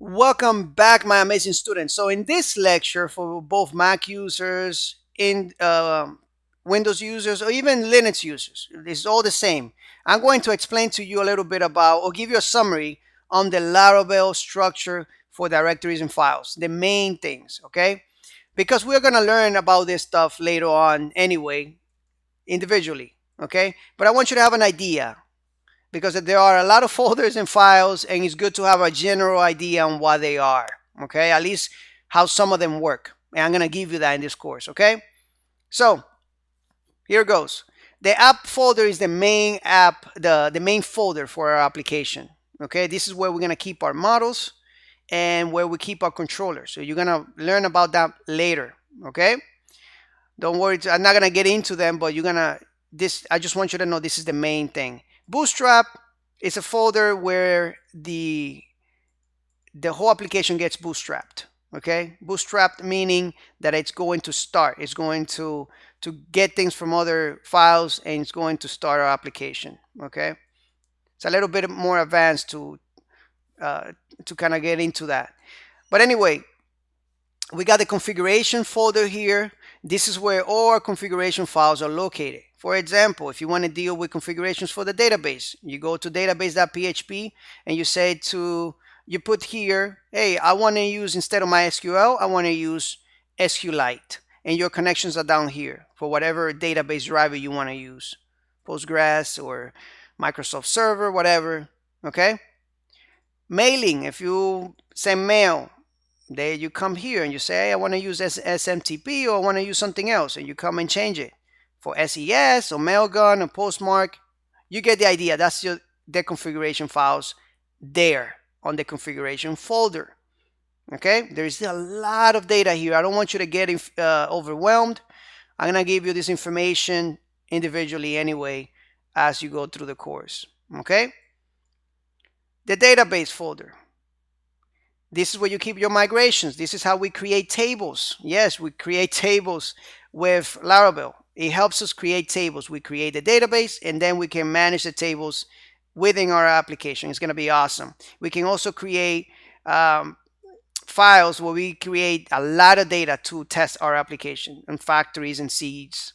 Welcome back, my amazing students. So in this lecture, for both Mac users, in Windows users, or even Linux users, it's all the same. I'm going to explain to you a little bit about, or give you a summary on the Laravel structure for directories and files, the main things, okay? Because we're going to learn about this stuff later on anyway, individually, okay? But I want you to have an idea, because there are a lot of folders and files, and it's good to have a general idea on what they are, okay? At least how some of them work. And I'm going to give you that in this course, okay? So here goes. The app folder is the main app, the main folder for our application, okay? This is where we're going to keep our models and where we keep our controllers. So you're going to learn about that later, okay? Don't worry, I'm not going to get into them, but you're going to, I just want you to know this is the main thing. Bootstrap is a folder where the whole application gets bootstrapped. Okay, bootstrapped meaning that it's going to start. It's going to get things from other files, and it's going to start our application. Okay, it's a little bit more advanced to kind of get into that. But anyway, we got the configuration folder here. This is where all our configuration files are located. For example, if you want to deal with configurations for the database, you go to database.php and you put here, hey, I want to use, instead of MySQL, I want to use SQLite. And your connections are down here for whatever database driver you want to use. Postgres or Microsoft Server, whatever, okay? Mailing, if you send mail, there you come here and you say, hey, I want to use SMTP, or I want to use something else, and you come and change it for SES or Mailgun or Postmark. You get the idea. That's the configuration files there on the configuration folder. Okay, there's a lot of data here. I don't want you to get overwhelmed. I'm going to give you this information individually anyway as you go through the course. Okay, the database folder. This is where you keep your migrations. This is how we create tables. Yes, we create tables with Laravel. It helps us create tables. We create a database, and then we can manage the tables within our application. It's going to be awesome. We can also create files where we create a lot of data to test our application, and factories and seeds.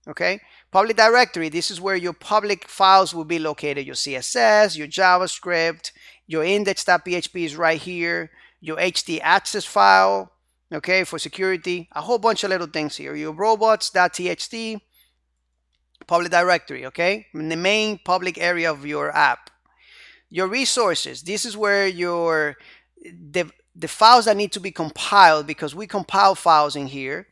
Okay, public directory. This is where your public files will be located. Your CSS, your JavaScript, your index.php is right here. Your htaccess file, okay, for security. A whole bunch of little things here. Your robots.txt, public directory, okay, in the main public area of your app. Your resources. This is where the files that need to be compiled, because we compile files in here,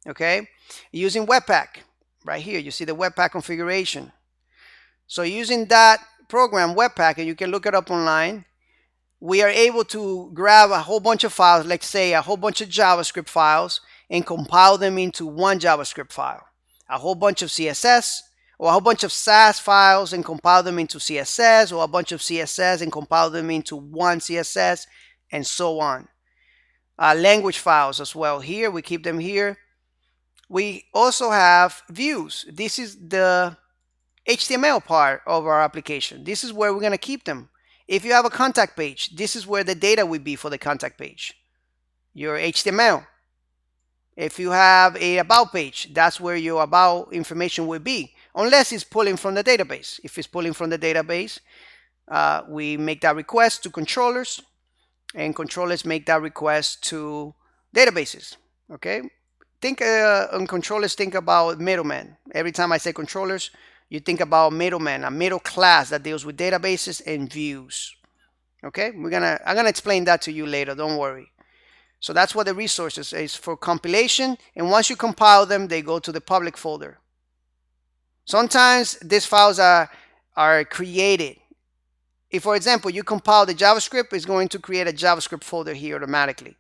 okay, using Webpack. Right here, you see the Webpack configuration. So using that program, Webpack, and you can look it up online, we are able to grab a whole bunch of files, let's say a whole bunch of JavaScript files, and compile them into one JavaScript file. A whole bunch of CSS, or a whole bunch of Sass files and compile them into CSS, or a bunch of CSS and compile them into one CSS, and so on. Language files as well. Here, we keep them here. We also have views. This is the HTML part of our application. This is where we're going to keep them. If you have a contact page, this is where the data would be for the contact page, your HTML. If you have a about page, that's where your about information will be, unless it's pulling from the database. If it's pulling from the database, we make that request to controllers, and controllers make that request to databases. Okay, think on controllers, think about middlemen. Every time I say controllers, you think about middleman, a middle class that deals with databases and views. Okay, I'm gonna explain that to you later. Don't worry. So that's what the resources is for compilation. And once you compile them, they go to the public folder. Sometimes these files are created. If, for example, you compile the JavaScript, it's going to create a JavaScript folder here automatically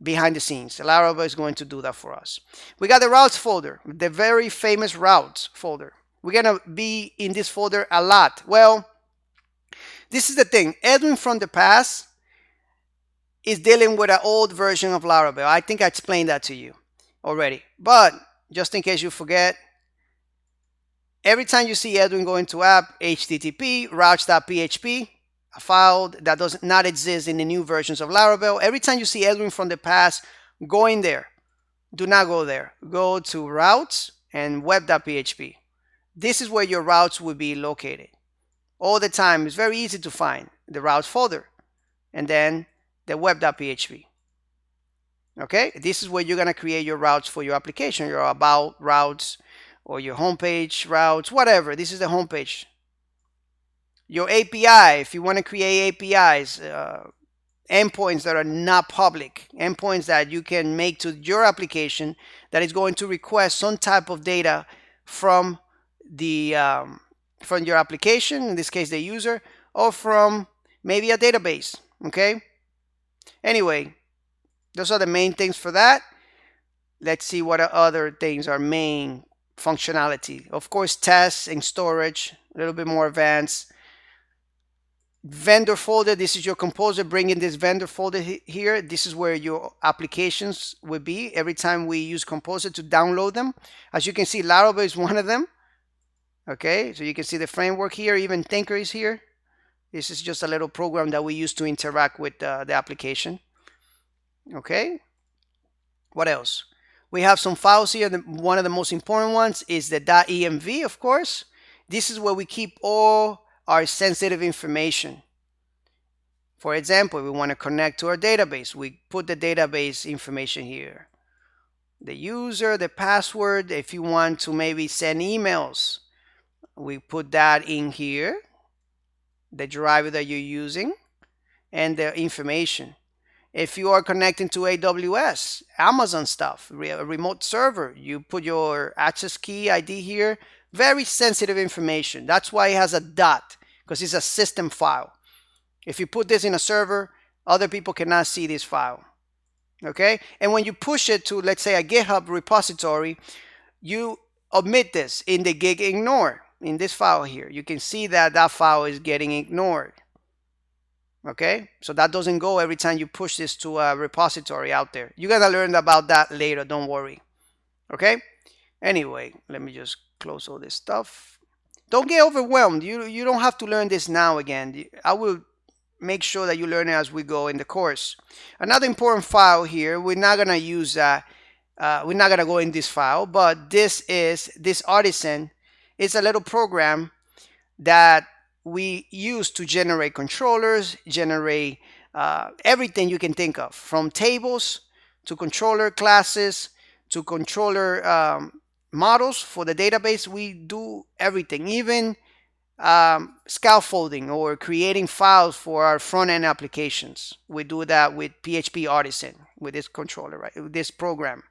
behind the scenes. Laravel is going to do that for us. We got the routes folder, the very famous routes folder. We're going to be in this folder a lot. Well, this is the thing. Edwin from the past is dealing with an old version of Laravel. I think I explained that to you already. But just in case you forget, every time you see Edwin go into app, HTTP, routes.php, a file that does not exist in the new versions of Laravel. Every time you see Edwin from the past, go in there. Do not go there. Go to routes and web.php. This is where your routes will be located. All the time, it's very easy to find the routes folder and then the web.php. Okay, this is where you're gonna create your routes for your application, your about routes or your homepage routes, whatever. This is the homepage. Your API, if you want to create APIs, endpoints that are not public, endpoints that you can make to your application that is going to request some type of data from the from your application, in this case the user, or from maybe a database. Okay, anyway, those are the main things for that. Let's see what other things are main functionality. Of course, tests and storage, a little bit more advanced. Vendor folder, this is your composer. Bring in this vendor folder here. This is where your applications will be every time we use composer to download them. As you can see, Laravel is one of them. Okay, so you can see the framework here. Even Thinker is here. This is just a little program that we use to interact with the application. Okay, what else? We have some files here. One of the most important ones is the .env, of course. This is where we keep all our sensitive information. For example, we want to connect to our database. We put the database information here. The user, the password. If you want to maybe send emails, we put that in here. The driver that you're using and the information. If you are connecting to AWS, Amazon stuff, a remote server, you put your access key ID here. Very sensitive information. That's why it has a dot, because it's a system file. If you put this in a server, other people cannot see this file. Okay? And when you push it to, let's say, a GitHub repository, you omit this in the gig ignore. In this file here, you can see that that file is getting ignored. Okay, so that doesn't go every time you push this to a repository out there. You're gonna learn about that later, don't worry. Okay, anyway, let me just close all this stuff. Don't get overwhelmed. You don't have to learn this now again. I will make sure that you learn it as we go in the course. Another important file here, we're not gonna use we're not gonna go in this file, but this artisan is a little program that we use to generate controllers, generate everything you can think of, from tables to controller classes to controller models for the database. We do everything, even scaffolding or creating files for our front-end applications. We do that with PHP Artisan, with this controller, right? With this program.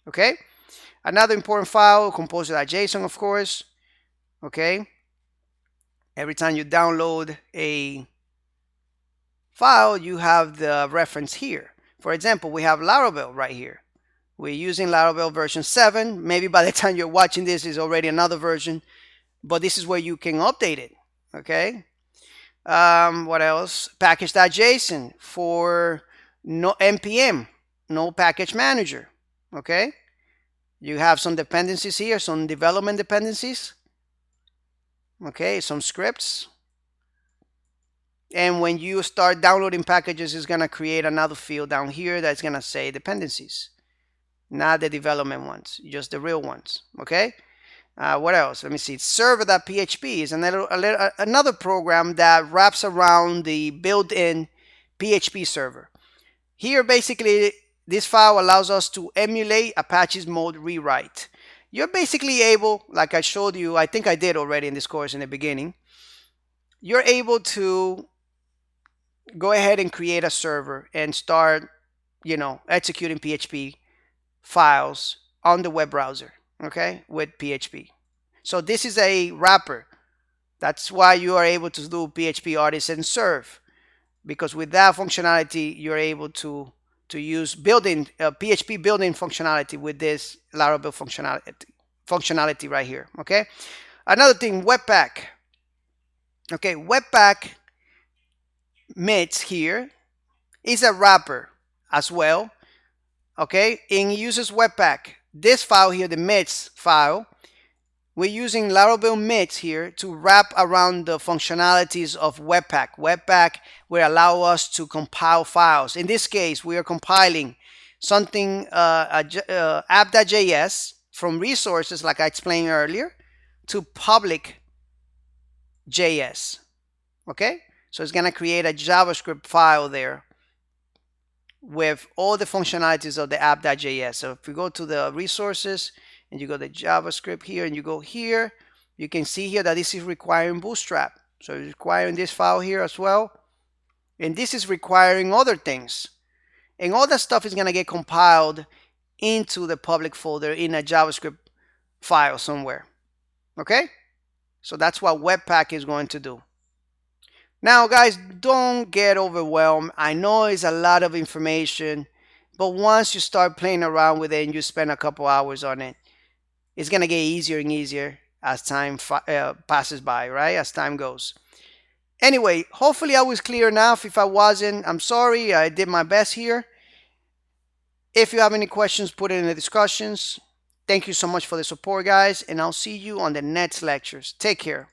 Okay. Another important file, composer.json, of course. Okay. Every time you download a file, you have the reference here. For example, we have Laravel right here. We're using Laravel version 7. Maybe by the time you're watching this is already another version, but this is where you can update it. Okay. What else? Package.json for no npm, no package manager. Okay. You have some dependencies here, some development dependencies. Okay, some scripts. And when you start downloading packages, it's going to create another field down here that's going to say dependencies. Not the development ones, just the real ones. Okay. What else? Let me see. Server.php is another program that wraps around the built-in PHP server. Here, basically, this file allows us to emulate Apache's mode rewrite. You're basically able, like I showed you, I think I did already in this course in the beginning, you're able to go ahead and create a server and start, executing PHP files on the web browser, okay, with PHP. So this is a wrapper. That's why you are able to do PHP Artisan serve, because with that functionality, you're able to use PHP building functionality with this Laravel functionality right here. Okay. Another thing, Webpack. Okay, Webpack MITs here is a wrapper as well. Okay, and it uses Webpack. This file here, the MITs file, we're using Laravel Mix here to wrap around the functionalities of Webpack. Webpack will allow us to compile files. In this case, we are compiling something, app.js from resources, like I explained earlier, to public JS. Okay? So it's going to create a JavaScript file there with all the functionalities of the app.js. So if you go to the resources and you go to JavaScript here and you go here, you can see here that this is requiring Bootstrap. So it's requiring this file here as well. And this is requiring other things. And all that stuff is going to get compiled into the public folder in a JavaScript file somewhere. Okay? So that's what Webpack is going to do. Now, guys, don't get overwhelmed. I know it's a lot of information, but once you start playing around with it and you spend a couple hours on it, it's going to get easier and easier as time passes by, right? As time goes. Anyway, hopefully I was clear enough. If I wasn't, I'm sorry. I did my best here. If you have any questions, put it in the discussions. Thank you so much for the support, guys, and I'll see you on the next lectures. Take care.